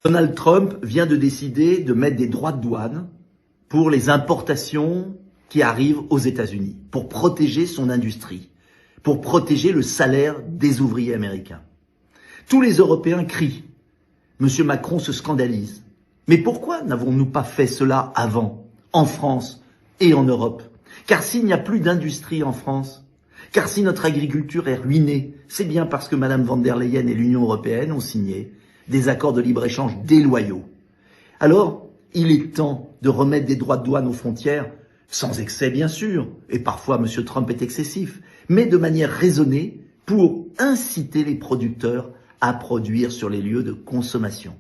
Donald Trump vient de décider de mettre des droits de douane pour les importations qui arrivent aux États-Unis, pour protéger son industrie, pour protéger le salaire des ouvriers américains. Tous les Européens crient. Monsieur Macron se scandalise. Mais pourquoi n'avons-nous pas fait cela avant, en France et en Europe? Car s'il n'y a plus d'industrie en France, car si notre agriculture est ruinée, c'est bien parce que Mme von der Leyen et l'Union européenne ont signé des accords de libre-échange déloyaux. Alors, il est temps de remettre des droits de douane aux frontières, sans excès bien sûr, et parfois M. Trump est excessif, mais de manière raisonnée pour inciter les producteurs à produire sur les lieux de consommation.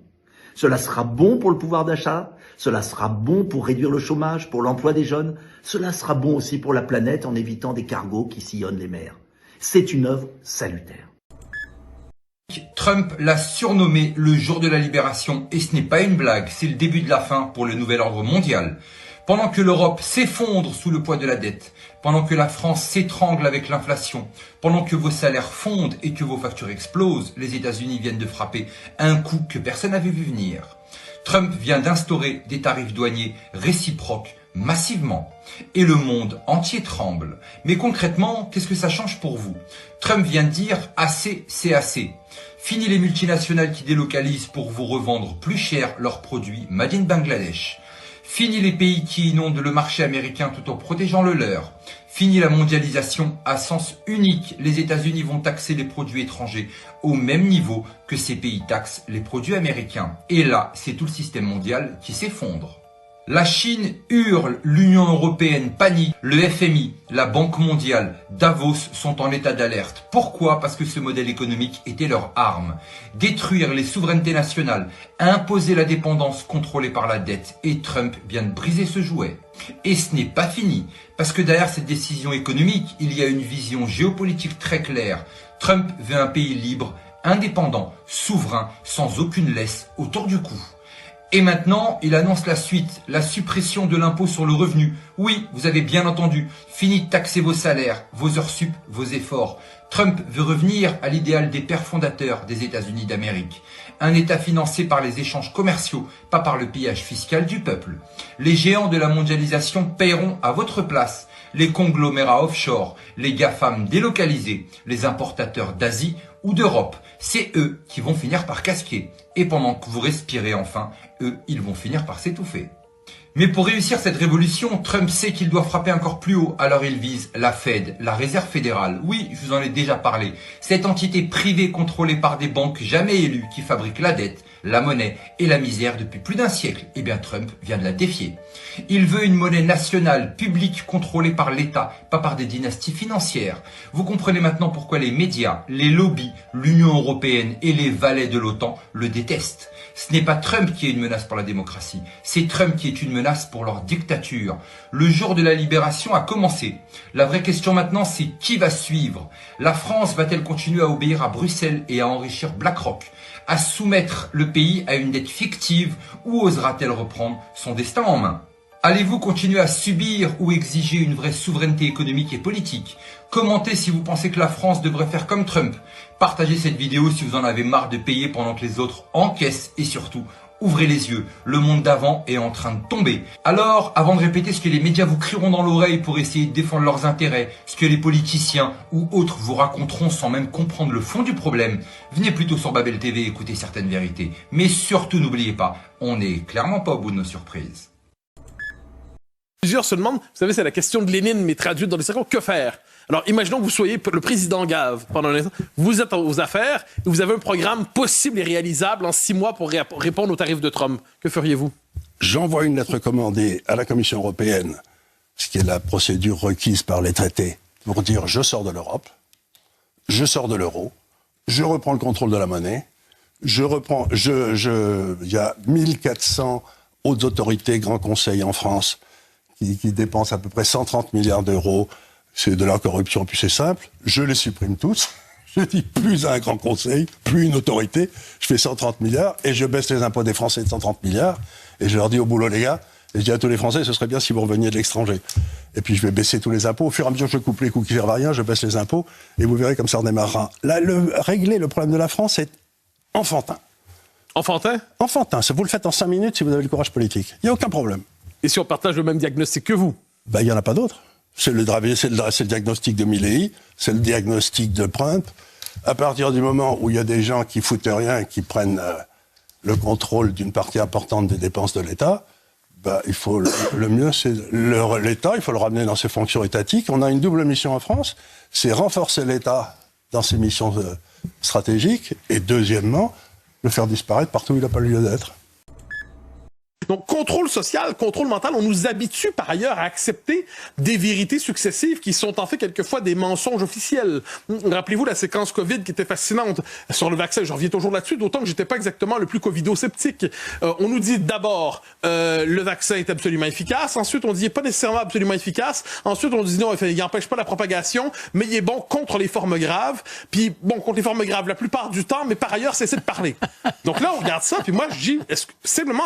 Cela sera bon pour le pouvoir d'achat, cela sera bon pour réduire le chômage, pour l'emploi des jeunes, cela sera bon aussi pour la planète en évitant des cargos qui sillonnent les mers. C'est une œuvre salutaire. Trump l'a surnommé le jour de la libération et ce n'est pas une blague, c'est le début de la fin pour le nouvel ordre mondial. Pendant que l'Europe s'effondre sous le poids de la dette, pendant que la France s'étrangle avec l'inflation, pendant que vos salaires fondent et que vos factures explosent, les États-Unis viennent de frapper un coup que personne n'avait vu venir. Trump vient d'instaurer des tarifs douaniers réciproques massivement. Et le monde entier tremble. Mais concrètement, qu'est-ce que ça change pour vous? Trump vient de dire « assez, c'est assez ». Fini les multinationales qui délocalisent pour vous revendre plus cher leurs produits made in Bangladesh. Fini les pays qui inondent le marché américain tout en protégeant le leur. Fini la mondialisation à sens unique. Les États-Unis vont taxer les produits étrangers au même niveau que ces pays taxent les produits américains. Et là, c'est tout le système mondial qui s'effondre. La Chine hurle, l'Union européenne panique, le FMI, la Banque mondiale, Davos sont en état d'alerte. Pourquoi? Parce que ce modèle économique était leur arme. Détruire les souverainetés nationales, imposer la dépendance contrôlée par la dette. Et Trump vient de briser ce jouet. Et ce n'est pas fini, parce que derrière cette décision économique, il y a une vision géopolitique très claire. Trump veut un pays libre, indépendant, souverain, sans aucune laisse autour du cou. Et maintenant, il annonce la suite, la suppression de l'impôt sur le revenu. Oui, vous avez bien entendu, fini de taxer vos salaires, vos heures sup, vos efforts. Trump veut revenir à l'idéal des pères fondateurs des États-Unis d'Amérique. Un État financé par les échanges commerciaux, pas par le pillage fiscal du peuple. Les géants de la mondialisation paieront à votre place. Les conglomérats offshore, les GAFAM délocalisés, les importateurs d'Asie ou d'Europe. C'est eux qui vont finir par casquer. Et pendant que vous respirez enfin, eux, ils vont finir par s'étouffer. Mais pour réussir cette révolution, Trump sait qu'il doit frapper encore plus haut, alors il vise la Fed, la Réserve fédérale. Oui, je vous en ai déjà parlé. Cette entité privée contrôlée par des banques jamais élues qui fabriquent la dette, la monnaie et la misère depuis plus d'un siècle. Eh bien, Trump vient de la défier. Il veut une monnaie nationale, publique, contrôlée par l'État, pas par des dynasties financières. Vous comprenez maintenant pourquoi les médias, les lobbies, l'Union européenne et les valets de l'OTAN le détestent. Ce n'est pas Trump qui est une menace pour la démocratie, c'est Trump qui est une menace pour leur dictature. Le jour de la libération a commencé. La vraie question maintenant, c'est qui va suivre? La France va-t-elle continuer à obéir à Bruxelles et à enrichir BlackRock, à soumettre le pays à une dette fictive, ou osera-t-elle reprendre son destin en main? Allez-vous continuer à subir ou exiger une vraie souveraineté économique et politique? Commentez si vous pensez que la France devrait faire comme Trump. Partagez cette vidéo si vous en avez marre de payer pendant que les autres encaissent et surtout, ouvrez les yeux. Le monde d'avant est en train de tomber. Alors, avant de répéter ce que les médias vous crieront dans l'oreille pour essayer de défendre leurs intérêts, ce que les politiciens ou autres vous raconteront sans même comprendre le fond du problème, venez plutôt sur Babel TV écouter certaines vérités. Mais surtout, n'oubliez pas, on n'est clairement pas au bout de nos surprises. Plusieurs se demandent, vous savez, c'est la question de Lénine, mais traduite dans les circons, que faire? Alors, imaginons que vous soyez le président Gave pendant un instant. Vous êtes aux affaires et vous avez un programme possible et réalisable en 6 mois pour répondre aux tarifs de Trump. Que feriez-vous? J'envoie une lettre commandée à la Commission européenne, ce qui est la procédure requise par les traités, pour dire je sors de l'Europe, je sors de l'euro, je reprends le contrôle de la monnaie, il y a 1400 hautes autorités, grands conseils en France, qui dépensent à peu près 130 milliards d'euros. C'est de la corruption, puis c'est simple. Je les supprime tous. Je dis plus à un grand conseil, plus une autorité. Je fais 130 milliards et je baisse les impôts des Français de 130 milliards. Et je leur dis au boulot, les gars, et je dis à tous les Français, ce serait bien si vous reveniez de l'étranger. Et puis je vais baisser tous les impôts. Au fur et à mesure que je coupe les coûts qui servent à rien, je baisse les impôts. Et vous verrez comme ça redémarrera. Là, régler le problème de la France est enfantin. Enfantin? Enfantin. Ça, vous le faites en 5 minutes si vous avez le courage politique. Il n'y a aucun problème. Et si on partage le même diagnostic que vous? Il n'y en a pas d'autre. C'est le diagnostic de Milley, c'est le diagnostic de Trump. À partir du moment où il y a des gens qui foutent rien et qui prennent le contrôle d'une partie importante des dépenses de l'État, il faut le mieux, c'est l'État, il faut le ramener dans ses fonctions étatiques. On a une double mission en France, c'est renforcer l'État dans ses missions stratégiques et deuxièmement, le faire disparaître partout où il n'a pas lieu d'être. Donc, contrôle social, contrôle mental, on nous habitue par ailleurs à accepter des vérités successives qui sont en fait quelquefois des mensonges officiels. Rappelez-vous la séquence COVID qui était fascinante sur le vaccin. Je reviens toujours là-dessus, d'autant que j'étais pas exactement le plus covido-sceptique. On nous dit d'abord le vaccin est absolument efficace. Ensuite, on dit il n'est pas nécessairement absolument efficace. Ensuite, on dit non, il n'empêche pas la propagation, mais il est bon contre les formes graves. Puis bon, contre les formes graves la plupart du temps, mais par ailleurs, cessez de parler. Donc là, on regarde ça, puis moi, je dis simplement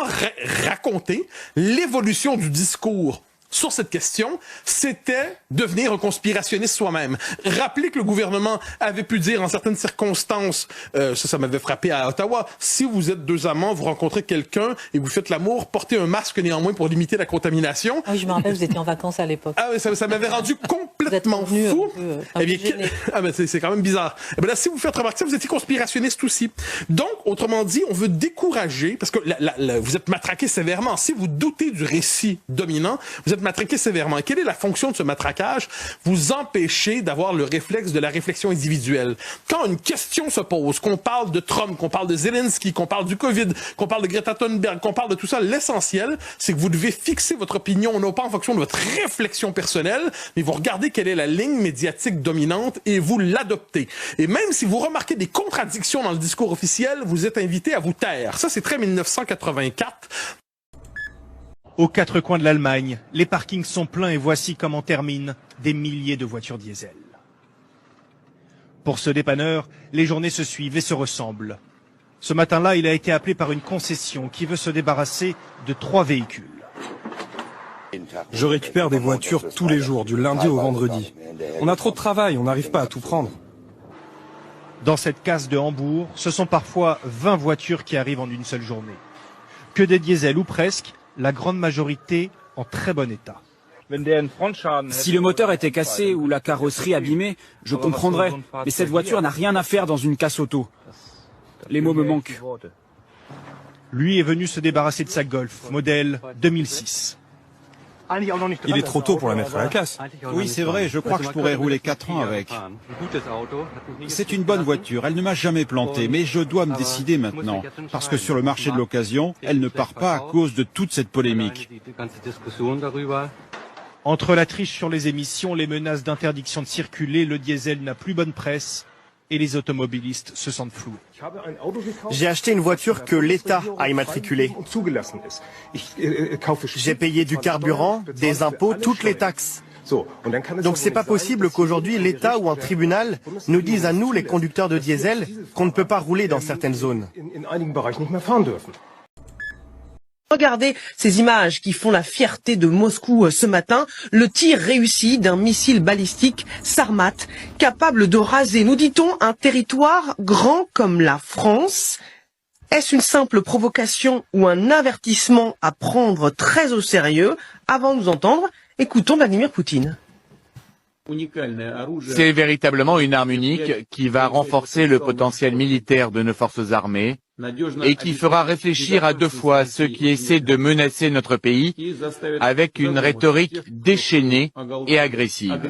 raconter l'évolution du discours sur cette question, c'était devenir un conspirationniste soi-même. Rappelez que le gouvernement avait pu dire en certaines circonstances, ça m'avait frappé à Ottawa, si vous êtes deux amants, vous rencontrez quelqu'un et vous faites l'amour, portez un masque néanmoins pour limiter la contamination. Oui, je me rappelle, vous étiez en vacances à l'époque. Ah oui, ça m'avait rendu complètement fou. C'est quand même bizarre. Eh bien là, si vous faites remarquer ça, vous étiez conspirationniste aussi. Donc, autrement dit, on veut décourager, parce que vous êtes matraqué sévèrement. Si vous doutez du récit dominant, vous êtes matraqué sévèrement. Et quelle est la fonction de ce matraquage? Vous empêcher d'avoir le réflexe de la réflexion individuelle. Quand une question se pose, qu'on parle de Trump, qu'on parle de Zelensky, qu'on parle du COVID, qu'on parle de Greta Thunberg, qu'on parle de tout ça, l'essentiel, c'est que vous devez fixer votre opinion, non pas en fonction de votre réflexion personnelle, mais vous regardez quelle est la ligne médiatique dominante et vous l'adoptez. Et même si vous remarquez des contradictions dans le discours officiel, vous êtes invité à vous taire. Ça, c'est très 1984. Aux quatre coins de l'Allemagne, les parkings sont pleins et voici comment terminent des milliers de voitures diesel. Pour ce dépanneur, les journées se suivent et se ressemblent. Ce matin-là, il a été appelé par une concession qui veut se débarrasser de 3 véhicules. Je récupère des voitures tous les jours, du lundi au vendredi. On a trop de travail, on n'arrive pas à tout prendre. Dans cette case de Hambourg, ce sont parfois 20 voitures qui arrivent en une seule journée. Que des diesels ou presque, la grande majorité en très bon état. Si le moteur était cassé ou la carrosserie abîmée, je comprendrais. Mais cette voiture n'a rien à faire dans une casse auto. Les mots me manquent. Lui est venu se débarrasser de sa Golf, modèle 2006. Il est trop tôt pour la mettre à la casse. Oui, c'est vrai, je crois que je pourrais rouler 4 ans avec. C'est une bonne voiture, elle ne m'a jamais planté, mais je dois me décider maintenant. Parce que sur le marché de l'occasion, elle ne part pas à cause de toute cette polémique. Entre la triche sur les émissions, les menaces d'interdiction de circuler, le diesel n'a plus bonne presse et les automobilistes se sentent floués. J'ai acheté une voiture que l'État a immatriculée. J'ai payé du carburant, des impôts, toutes les taxes. Donc c'est pas possible qu'aujourd'hui l'État ou un tribunal nous dise à nous, les conducteurs de diesel, qu'on ne peut pas rouler dans certaines zones. Regardez ces images qui font la fierté de Moscou ce matin. Le tir réussi d'un missile balistique Sarmat, capable de raser, nous dit-on, un territoire grand comme la France. Est-ce une simple provocation ou un avertissement à prendre très au sérieux? Avant de nous entendre, écoutons Vladimir Poutine. C'est véritablement une arme unique qui va renforcer le potentiel militaire de nos forces armées et qui fera réfléchir à 2 fois ceux qui essaient de menacer notre pays avec une rhétorique déchaînée et agressive.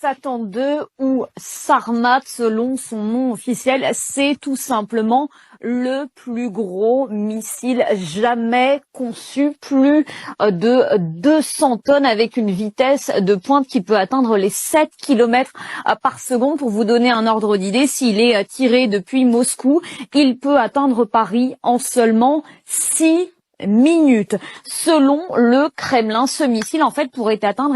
Satan 2 ou Sarmat selon son nom officiel, c'est tout simplement le plus gros missile jamais conçu, plus de 200 tonnes avec une vitesse de pointe qui peut atteindre les 7 km par seconde. Pour vous donner un ordre d'idée, s'il est tiré depuis Moscou, il peut atteindre Paris en seulement 6 minutes. Selon le Kremlin, ce missile en fait pourrait atteindre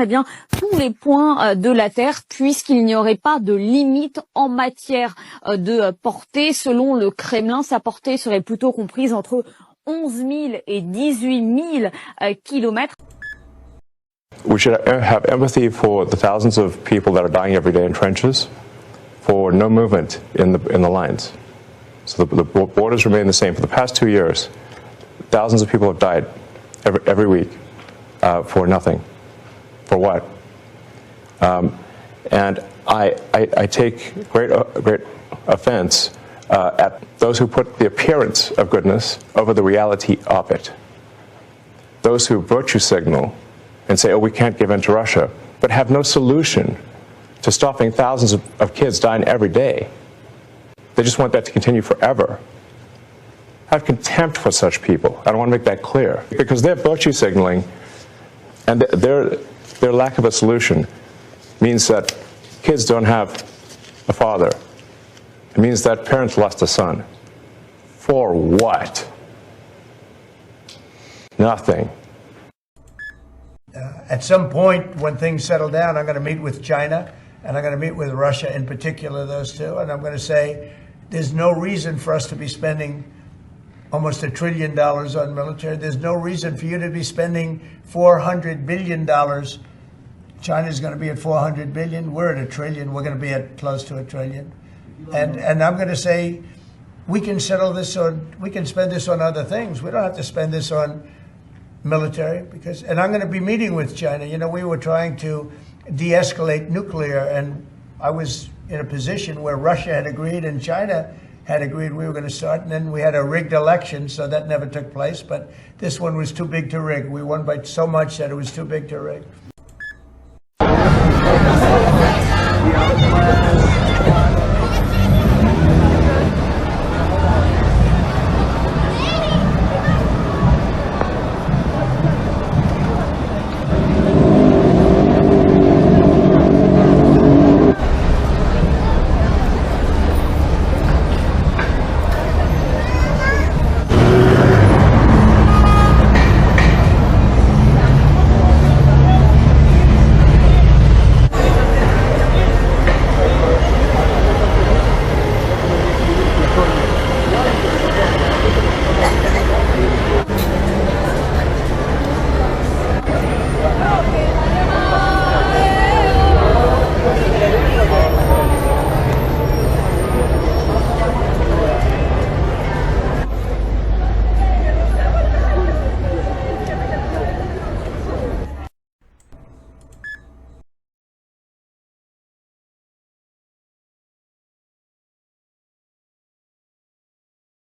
tous les points de la Terre puisqu'il n'y aurait pas de limite en matière de portée. Selon le Kremlin, sa portée serait plutôt comprise entre 11 000 et 18 000 kilomètres. We should have empathy for the thousands of people that are dying every day in trenches, for no movement in the lines. So the borders remain the same. For the past 2 years, thousands of people have died every week for nothing. For what? And I take great offense at those who put the appearance of goodness over the reality of it. Those who virtue signal and say, oh, we can't give in to Russia, but have no solution to stopping thousands of kids dying every day. They just want that to continue forever. I have contempt for such people. I don't want to make that clear. Because their virtue signaling and their lack of a solution means that kids don't have a father. It means that parents lost a son. For what? Nothing. At some point, when things settle down, I'm going to meet with China, and I'm going to meet with Russia in particular, those two, and I'm going to say there's no reason for us to be spending almost $1 trillion on military. There's no reason for you to be spending $400 billion. China's going to be at $400 billion. We're at $1 trillion. We're going to be at close to $1 trillion. And I'm going to say we can settle this on, we can spend this on other things. We don't have to spend this on military because, and I'm going to be meeting with China. You know, we were trying to de-escalate nuclear, and I was in a position where Russia had agreed and China had agreed we were going to start, and then we had a rigged election, so that never took place. But this one was too big to rig. We won by so much that it was too big to rig.